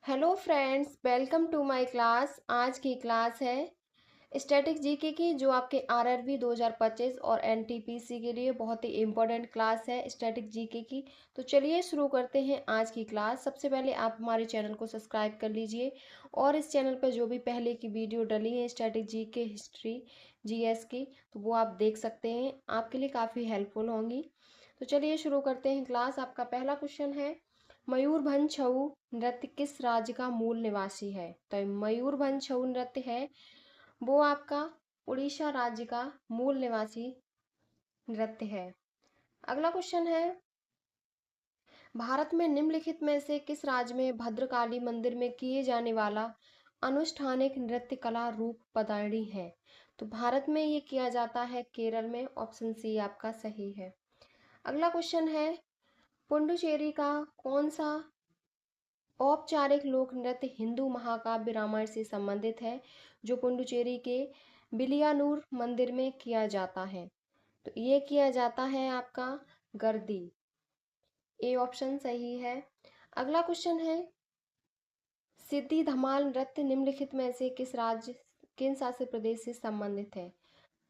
Hello friends, welcome to my class. आज की class है स्टैटिक जीके की, जो आपके आरआरबी 2025 और एनटीपीसी के लिए बहुत ही इम्पोर्टेंट क्लास है स्टैटिक जीके की। तो चलिए शुरू करते हैं आज की क्लास। सबसे पहले आप हमारे चैनल को सब्सक्राइब कर लीजिए और इस चैनल पर जो भी पहले की वीडियो डली है स्टैटिक जीके, हिस्ट्री, जीएस की, तो वो आप देख सकते हैं, आपके लिए काफ़ी हेल्पफुल होंगी। तो चलिए शुरू करते हैं क्लास। आपका पहला क्वेश्चन है, मयूरभंज छऊ नृत्य किस राज्य का मूल निवासी है? तो मयूरभंज छऊ नृत्य है वो आपका उड़ीसा राज्य का मूल निवासी नृत्य है। अगला क्वेश्चन है, भारत में निम्नलिखित में से किस राज्य में भद्रकाली मंदिर में किए जाने वाला अनुष्ठानिक नृत्य कला रूप पदार्णी है? तो भारत में ये किया जाता है केरल में। ऑप्शन सी आपका सही है। अगला क्वेश्चन है, पुडुचेरी का कौन सा औपचारिक लोक नृत्य हिंदू महाकाव्य रामायण से संबंधित है, जो पुडुचेरी के बिलियानूर मंदिर में किया जाता है? तो ये किया जाता है आपका गर्दी। ए ऑप्शन सही है। अगला क्वेश्चन है, सिद्धि धमाल नृत्य निम्नलिखित में से किन शासित प्रदेश से संबंधित है?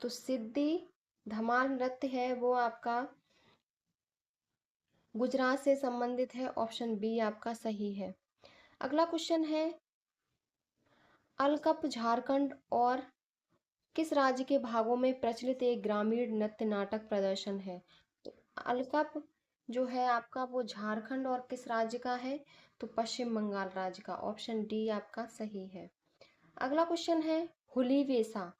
तो सिद्धि धमाल नृत्य है वो आपका गुजरात से संबंधित है। ऑप्शन बी आपका सही है। अगला क्वेश्चन है, अलकप झारखंड और किस राज्य के भागों में प्रचलित एक ग्रामीण नृत्य नाटक प्रदर्शन है? तो अलकप जो है आपका वो झारखंड और किस राज्य का है? तो पश्चिम बंगाल राज्य का। ऑप्शन डी आपका सही है। अगला क्वेश्चन है, हुली वेसा।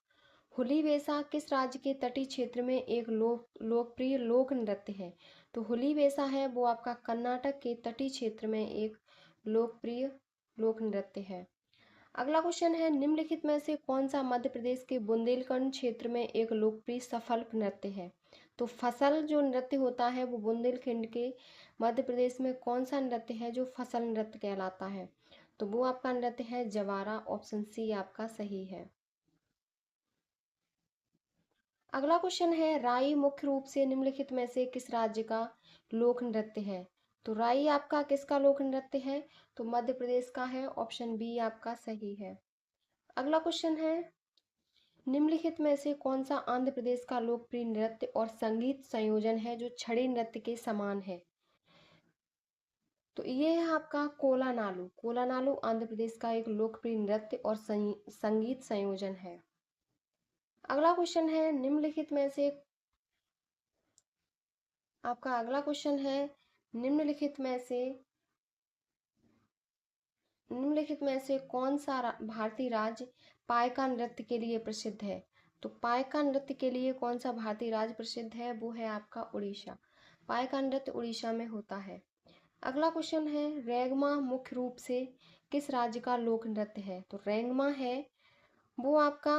हुली वेसा किस राज्य के तटीय क्षेत्र में एक लोकप्रिय लोक नृत्य है? तो हुली वेसा है वो आपका कर्नाटक के तटीय क्षेत्र में एक लोकप्रिय लोक नृत्य है। अगला क्वेश्चन है, निम्नलिखित में से कौन सा मध्य प्रदेश के बुंदेलखंड क्षेत्र में एक लोकप्रिय सफल नृत्य है? तो फसल जो नृत्य होता है वो बुंदेलखंड के मध्य प्रदेश में कौन सा नृत्य है जो फसल नृत्य कहलाता है? तो वो आपका नृत्य है जवारा। ऑप्शन सी आपका सही है। अगला क्वेश्चन है, राई मुख्य रूप से निम्नलिखित में से किस राज्य का लोक नृत्य है? तो राई आपका किसका लोक नृत्य है? तो मध्य प्रदेश का है। ऑप्शन बी आपका सही है। अगला क्वेश्चन है, निम्नलिखित में से कौन सा आंध्र प्रदेश का लोकप्रिय नृत्य और संगीत संयोजन है जो छड़ी नृत्य के समान है? तो ये है आपका कोला नालू। कोला नालू आंध्र प्रदेश का एक लोकप्रिय नृत्य और संगीत संयोजन है। अगला क्वेश्चन है, निम्नलिखित में से कौन सा भारतीय राज्य पाइका नृत्य के लिए प्रसिद्ध है? तो पाइका नृत्य के लिए कौन सा भारतीय राज्य प्रसिद्ध है? वो है आपका उड़ीसा। पाइका नृत्य उड़ीसा में होता है। अगला क्वेश्चन है, रेंगमा मुख्य रूप से किस राज्य का लोक नृत्य है? तो रेंगमा है वो आपका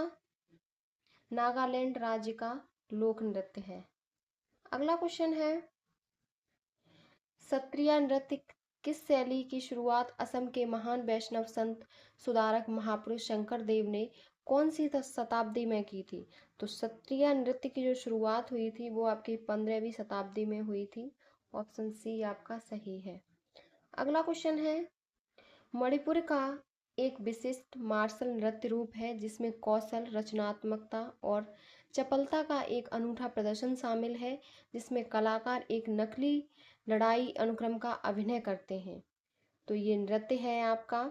नागालैंड राज्य का लोक नृत्य है। अगला क्वेश्चन है, सत्रिया नृत्य किस शैली की शुरुआत असम के महान वैष्णव संत सुधारक महापुरुष शंकर देव ने कौन सी शताब्दी में की थी? तो सत्रिया नृत्य की जो शुरुआत हुई थी वो आपकी 15वीं शताब्दी में हुई थी। ऑप्शन सी आपका सही है। अगला क्वेश्चन है, मणिपुर का एक विशिष्ट मार्शल नृत्य रूप है जिसमें कौशल, रचनात्मकता और चपलता का एक अनूठा प्रदर्शन शामिल है, जिसमें कलाकार एक नकली लड़ाई अनुक्रम का अभिनय करते हैं। तो ये नृत्य है आपका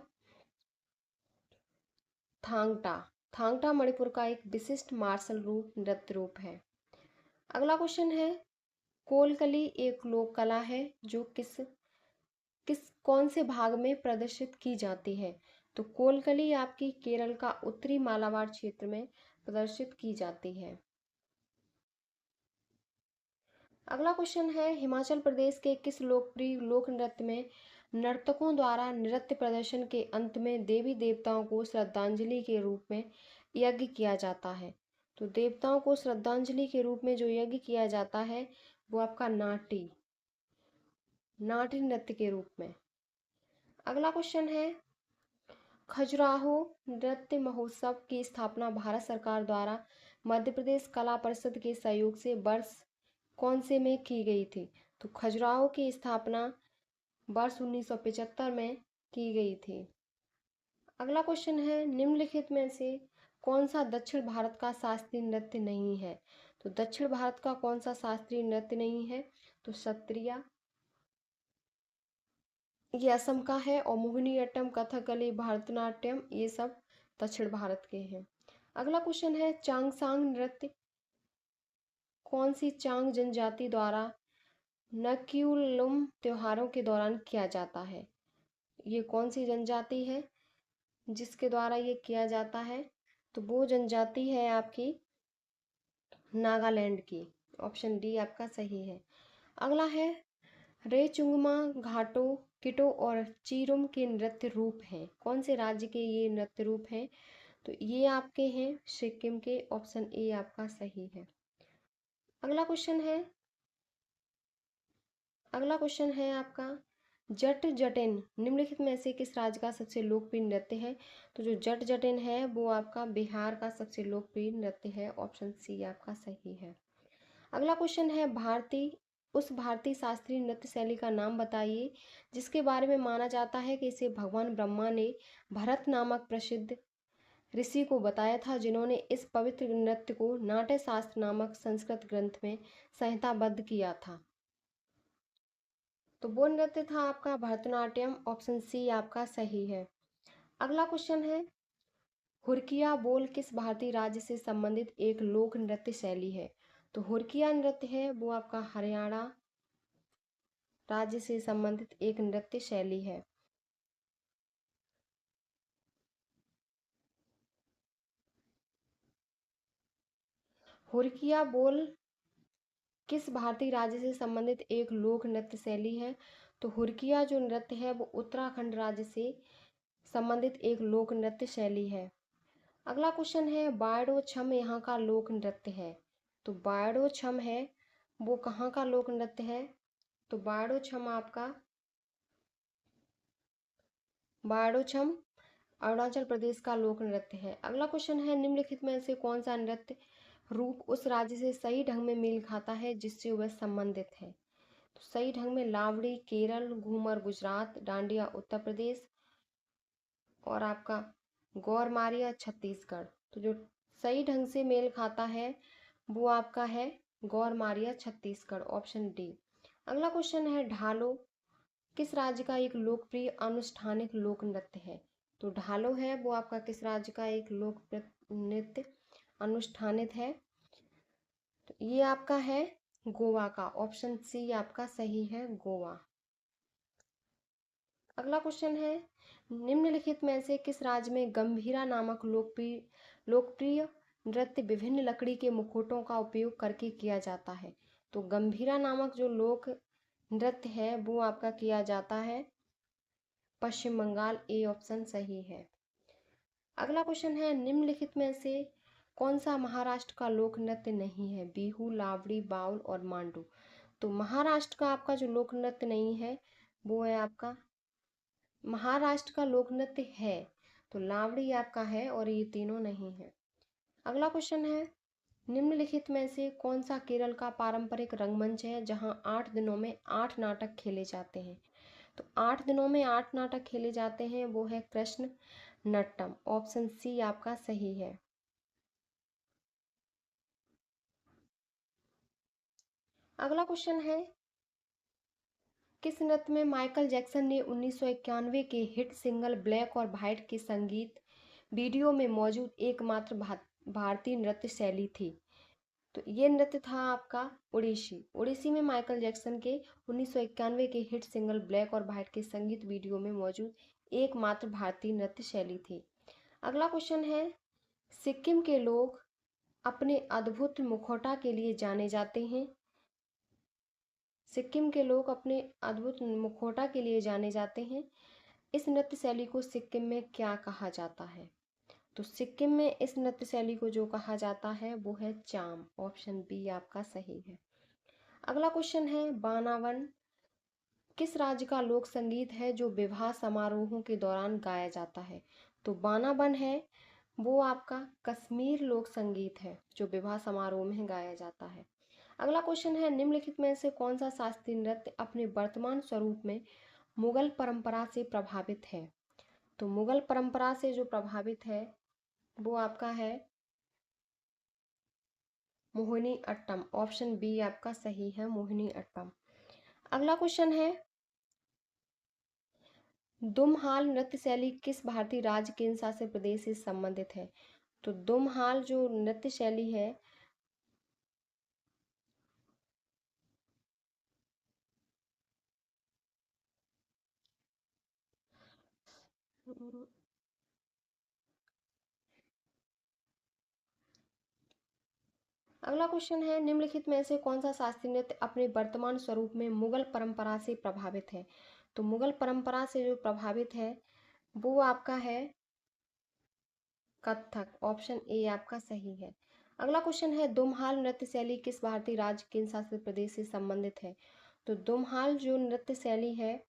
थांगटा। थांगटा मणिपुर का एक विशिष्ट मार्शल नृत्य रूप है। अगला क्वेश्चन है, कोलकली एक लोक कला है जो किस किस कौन से भाग में प्रदर्शित की जाती है? तो कोलकली आपकी केरल का उत्तरी मालाबार क्षेत्र में प्रदर्शित की जाती है। अगला क्वेश्चन है, हिमाचल प्रदेश के किस लोकप्रिय लोक नृत्य में नर्तकों द्वारा नृत्य प्रदर्शन के अंत में देवी देवताओं को श्रद्धांजलि के रूप में यज्ञ किया जाता है? तो देवताओं को श्रद्धांजलि के रूप में जो यज्ञ किया जाता है वो आपका नाट्य नृत्य के रूप में। अगला क्वेश्चन है, खजुराहो नृत्य महोत्सव की स्थापना भारत सरकार द्वारा मध्य प्रदेश कला परिषद के सहयोग से वर्ष कौन से में की गई थी? तो खजुराहो की स्थापना वर्ष 1975 में की गई थी। अगला क्वेश्चन है, निम्नलिखित में से कौन सा दक्षिण भारत का शास्त्रीय नृत्य नहीं है? तो दक्षिण भारत का कौन सा शास्त्रीय नृत्य नहीं है? तो सत्रिया, ये असम का है, और मोहिनीअट्टम, कथकली, भरतनाट्यम ये सब दक्षिण भारत के हैं। अगला क्वेश्चन है, चांगसांग नृत्य कौन सी चांग जनजाति द्वारा नक्यूलुम त्योहारों के दौरान किया जाता है? ये कौन सी जनजाति है जिसके द्वारा ये किया जाता है? तो वो जनजाति है आपकी नागालैंड की। ऑप्शन डी आपका सही है। अगला है, रेचुंगमा घाटो किटो और चीरुम के नृत्य रूप हैं। कौन से राज्य के ये नृत्य रूप हैं? तो ये आपके हैं सिक्किम के। ऑप्शन ए आपका सही है। अगला क्वेश्चन है, अगला क्वेश्चन है आपका, जट जटिन निम्नलिखित में से किस राज्य का सबसे लोकप्रिय नृत्य है? तो जो जट जटिन है वो आपका बिहार का सबसे लोकप्रिय नृत्य है। ऑप्शन सी आपका सही है। अगला क्वेश्चन है, भारतीय शास्त्रीय नृत्य शैली का नाम बताइए जिसके बारे में माना जाता है कि इसे भगवान ब्रह्मा ने भरत नामक प्रसिद्ध ऋषि को बताया था, जिन्होंने इस पवित्र नृत्य को नाट्य शास्त्र नामक संस्कृत ग्रंथ में संहिताबद्ध किया था। तो वो नृत्य था आपका भरतनाट्यम। ऑप्शन सी आपका सही है। अगला क्वेश्चन है, हुरकिया बोल किस भारतीय राज्य से संबंधित एक लोक नृत्य शैली है? तो हुरकिया नृत्य है वो आपका हरियाणा राज्य से संबंधित एक नृत्य शैली है। हुरकिया बोल किस भारतीय राज्य से संबंधित एक लोक नृत्य शैली है? तो हुरकिया जो नृत्य है वो उत्तराखंड राज्य से संबंधित एक लोक नृत्य शैली है। अगला क्वेश्चन है, बायडो छम यहाँ का लोक नृत्य है। तो बायडो छम है वो कहाँ का लोक नृत्य है? तो बायडो छम आपका बायडो छम अरुणाचल प्रदेश का लोक नृत्य है। अगला क्वेश्चन है, निम्नलिखित में से कौन सा नृत्य रूप उस राज्य से सही ढंग में मेल खाता है जिससे वह संबंधित है? तो सही ढंग में लावड़ी केरल, घूमर गुजरात, डांडिया उत्तर प्रदेश और आपका गौरमारिया छत्तीसगढ़। तो जो सही ढंग से मेल खाता है वो आपका है गौरमारिया छत्तीसगढ़। Option D. अगला क्वेश्चन है, ढालो किस राज्य का एक लोकप्रिय अनुष्ठानिक लोक नृत्य है? तो ढालो है वो आपका किस राज्य का एक लोक नृत्य अनुष्ठानित है? तो ये आपका है गोवा का। ऑप्शन सी आपका सही है, गोवा। अगला क्वेश्चन है, निम्नलिखित में से किस राज्य में गंभीरा नामक लोकप्रिय नृत्य विभिन्न लकड़ी के मुखौटों का उपयोग करके किया जाता है? तो गंभीरा नामक जो लोक नृत्य है वो आपका किया जाता है पश्चिम बंगाल। ए ऑप्शन सही है। अगला क्वेश्चन है, निम्नलिखित में से कौन सा महाराष्ट्र का लोक नृत्य नहीं है? बिहू, लावड़ी, बाउल और मांडू। तो महाराष्ट्र का आपका जो लोक नृत्य नहीं है वो है आपका, महाराष्ट्र का लोक नृत्य है तो लावड़ी आपका है और ये तीनों नहीं है। अगला क्वेश्चन है, निम्नलिखित में से कौन सा केरल का पारंपरिक रंगमंच है जहां 8 दिनों में 8 नाटक खेले जाते हैं? तो 8 दिनों में 8 नाटक खेले जाते हैं वो है कृष्ण नट्टम। ऑप्शन सी आपका सही है। अगला क्वेश्चन है, किस नृत्य में माइकल जैक्सन ने 1991 के हिट सिंगल ब्लैक और व्हाइट के संगीत वीडियो में मौजूद एकमात्र भारतीय नृत्य शैली थी? तो ये नृत्य था आपका ओडिसी। ओडिसी में माइकल जैक्सन के 1991 के हिट सिंगल ब्लैक और व्हाइट के संगीत वीडियो में मौजूद एकमात्र भारतीय नृत्य शैली थी। अगला क्वेश्चन है, सिक्किम के लोग अपने अद्भुत मुखौटा के लिए जाने जाते हैं। सिक्किम के लोग अपने अद्भुत मुखौटा के लिए जाने जाते हैं। इस नृत्य शैली को सिक्किम में क्या कहा जाता है? तो सिक्किम में इस नृत्य शैली को जो कहा जाता है वो है चाम। ऑप्शन बी आपका सही है। अगला क्वेश्चन है, बानावन किस राज्य का लोक संगीत है जो विवाह समारोहों के दौरान गाया जाता है? तो बानावन है वो आपका कश्मीर लोक संगीत है जो विवाह समारोह में गाया जाता है। अगला क्वेश्चन है, निम्नलिखित में से कौन सा शास्त्रीय नृत्य अपने वर्तमान स्वरूप में मुगल परंपरा से प्रभावित है? तो मुगल परंपरा से जो प्रभावित है वो आपका है मोहिनी अट्टम। ऑप्शन बी आपका सही है, मोहिनी अट्टम। अगला क्वेश्चन है, दुमहाल नृत्य शैली किस भारतीय राज्य केंद्र शासित प्रदेश से संबंधित है? तो दुमहाल जो नृत्य शैली है अगला क्वेश्चन है, निम्नलिखित में से कौन सा शास्त्रीय नृत्य अपने वर्तमान स्वरूप में मुगल परंपरा से प्रभावित है? तो मुगल परंपरा से जो प्रभावित है वो आपका है कथक। ऑप्शन ए आपका सही है। अगला क्वेश्चन है, दुमहाल नृत्य शैली किस भारतीय राज्य केंद्र शासित प्रदेश से संबंधित है? तो दुमहाल जो नृत्य शैली है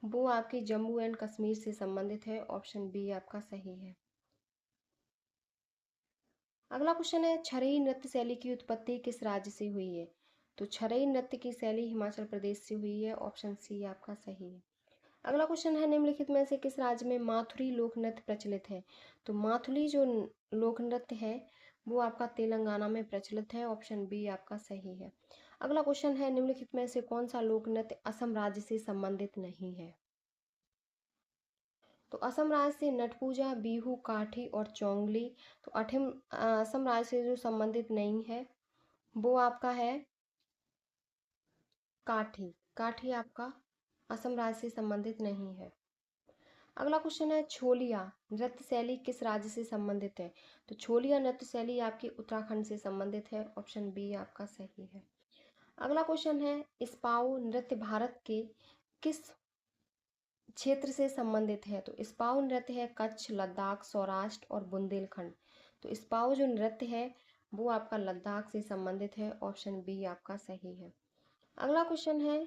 वो आपकी जम्मू एंड कश्मीर से संबंधित है। ऑप्शन बी आपका सही है। अगला क्वेश्चन है, छरई नृत्य शैली की उत्पत्ति किस राज्य से हुई है? तो छरई नृत्य की शैली हिमाचल प्रदेश से हुई है। ऑप्शन सी आपका सही है। अगला क्वेश्चन है, निम्नलिखित में से किस राज्य में माथुरी लोक नृत्य प्रचलित है? तो माथुरी जो लोक नृत्य है वो आपका तेलंगाना में प्रचलित है। ऑप्शन बी आपका सही है। अगला क्वेश्चन है, निम्नलिखित में से कौन सा लोक नृत्य असम राज्य से संबंधित नहीं है? तो असम राज्य से नटपूजा, बिहू, काठी और चोंगली। तो असम राज्य से जो संबंधित नहीं है वो आपका है काठी। काठी आपका असम राज्य से संबंधित नहीं है। अगला क्वेश्चन है, छोलिया नृत्य शैली किस राज्य से संबंधित है? तो छोलिया नृत्य शैली आपकी उत्तराखंड से संबंधित है। ऑप्शन बी आपका सही है। अगला क्वेश्चन है, स्पाऊ नृत्य भारत के किस क्षेत्र से संबंधित है? तो स्पाऊ नृत्य है कच्छ, लद्दाख, सौराष्ट्र और बुंदेलखंड। तो स्पाऊ जो नृत्य है वो आपका लद्दाख से संबंधित है। ऑप्शन बी आपका सही है। अगला क्वेश्चन है,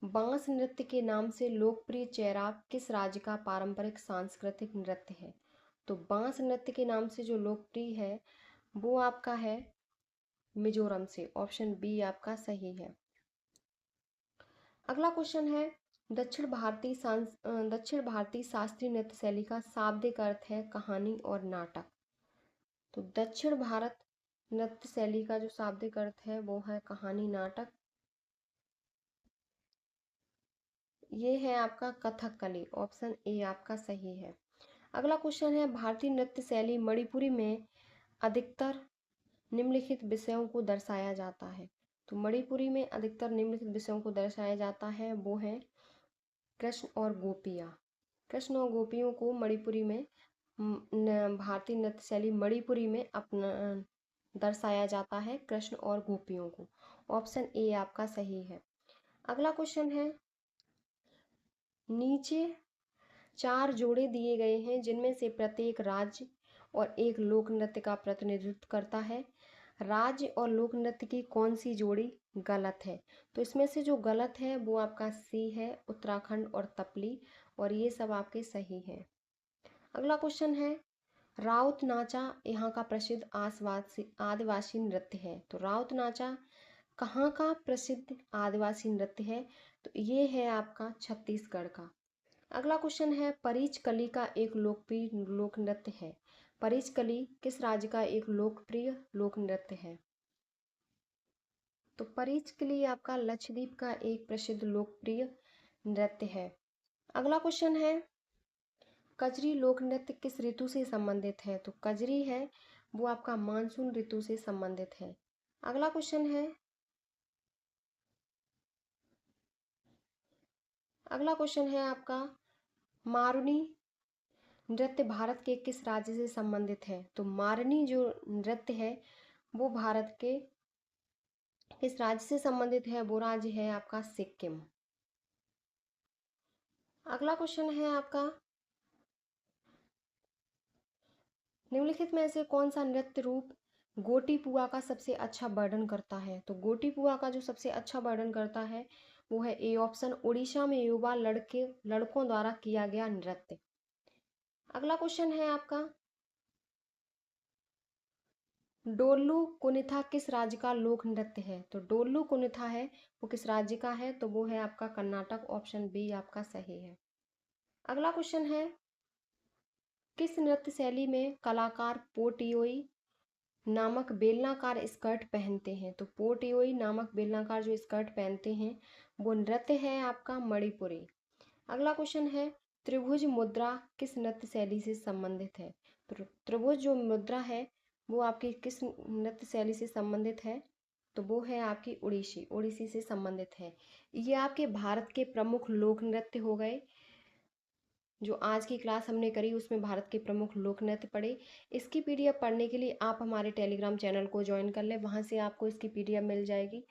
बांस नृत्य के नाम से लोकप्रिय चेराव किस राज्य का पारंपरिक सांस्कृतिक नृत्य है? तो बांस नृत्य के नाम से जो लोकप्रिय है वो आपका है मिजोरम से। ऑप्शन बी आपका सही है। अगला क्वेश्चन है, दक्षिण भारतीय शास्त्रीय नृत्य शैली का शाब्दिक अर्थ है कहानी और नाटक। तो दक्षिण भारत नृत्य शैली का जो शाब्दिक अर्थ है वो है कहानी नाटक। ये है आपका कथकली। ऑप्शन ए आपका सही है। अगला क्वेश्चन है, भारतीय नृत्य शैली मणिपुरी में अधिकतर निम्नलिखित विषयों को दर्शाया जाता है। तो मणिपुरी में अधिकतर निम्नलिखित विषयों को दर्शाया जाता है वो है कृष्ण और गोपियाँ। कृष्ण और गोपियों को मणिपुरी में भारतीय नृत्य शैली मणिपुरी में अपना दर्शाया जाता है, कृष्ण और गोपियों को। ऑप्शन ए आपका सही है। अगला क्वेश्चन है, नीचे 4 जोड़े दिए गए हैं जिनमें से प्रत्येक राज्य और एक लोक नृत्य का प्रतिनिधित्व करता है। राज्य और लोक नृत्य की कौन सी जोड़ी गलत है? तो इसमें से जो गलत है वो आपका सी है, उत्तराखंड और तपली, और ये सब आपके सही हैं। अगला क्वेश्चन है, राउत नाचा यहाँ का प्रसिद्ध आदिवासी नृत्य है। तो राउत नाचा कहाँ का प्रसिद्ध आदिवासी नृत्य है? तो ये है आपका छत्तीसगढ़ का। अगला क्वेश्चन है, परिचकली का एक लोकप्रिय लोक नृत्य है। परिचकली किस राज्य का एक लोकप्रिय लोक नृत्य है? तो परिचकली आपका लक्षद्वीप का एक प्रसिद्ध लोकप्रिय नृत्य है। अगला क्वेश्चन है, कजरी लोक नृत्य किस ऋतु से संबंधित है? तो कजरी है वो आपका मानसून ऋतु से संबंधित है। अगला क्वेश्चन है, आपका मारुनी नृत्य भारत के किस राज्य से संबंधित है? तो मारनी जो नृत्य है वो भारत के किस राज्य से संबंधित है? वो राज्य है आपका सिक्किम। अगला क्वेश्चन है आपका, निम्नलिखित में से कौन सा नृत्य रूप गोटीपुआ का सबसे अच्छा वर्णन करता है? तो गोटीपुआ का जो सबसे अच्छा वर्णन करता है वो है ए ऑप्शन, उड़ीसा में युवा लड़कों द्वारा किया गया नृत्य। अगला क्वेश्चन है आपका, डोल्लू कुनिथा किस राज्य का लोक नृत्य है? तो डोल्लू कुनिथा है वो किस राज्य का है? तो वो है आपका कर्नाटक। ऑप्शन बी आपका सही है। अगला क्वेश्चन है, किस नृत्य शैली में कलाकार पोटियोई नामक बेलनाकार स्कर्ट पहनते हैं? तो पोटियोई नामक बेलनाकार जो स्कर्ट पहनते हैं वो नृत्य है आपका मणिपुरी। अगला क्वेश्चन है, त्रिभुज मुद्रा किस नृत्य शैली से संबंधित है? तो त्रिभुज जो मुद्रा है वो आपकी किस नृत्य शैली से संबंधित है? तो वो है आपकी उड़ीसी, ओडिसी से संबंधित है। ये आपके भारत के प्रमुख लोक नृत्य हो गए। जो आज की क्लास हमने करी उसमें भारत के प्रमुख लोक नृत्य पढ़े। इसकी पीडीएफ पढ़ने के लिए आप हमारे टेलीग्राम चैनल को ज्वाइन कर लें, वहाँ से आपको इसकी पीडीएफ मिल जाएगी।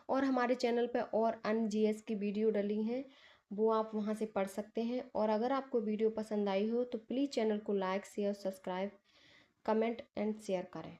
और हमारे चैनल पर और अन्य जीएस की वीडियो डली हैं, वो आप वहाँ से पढ़ सकते हैं। और अगर आपको वीडियो पसंद आई हो तो प्लीज़ चैनल को like share subscribe comment and share करें।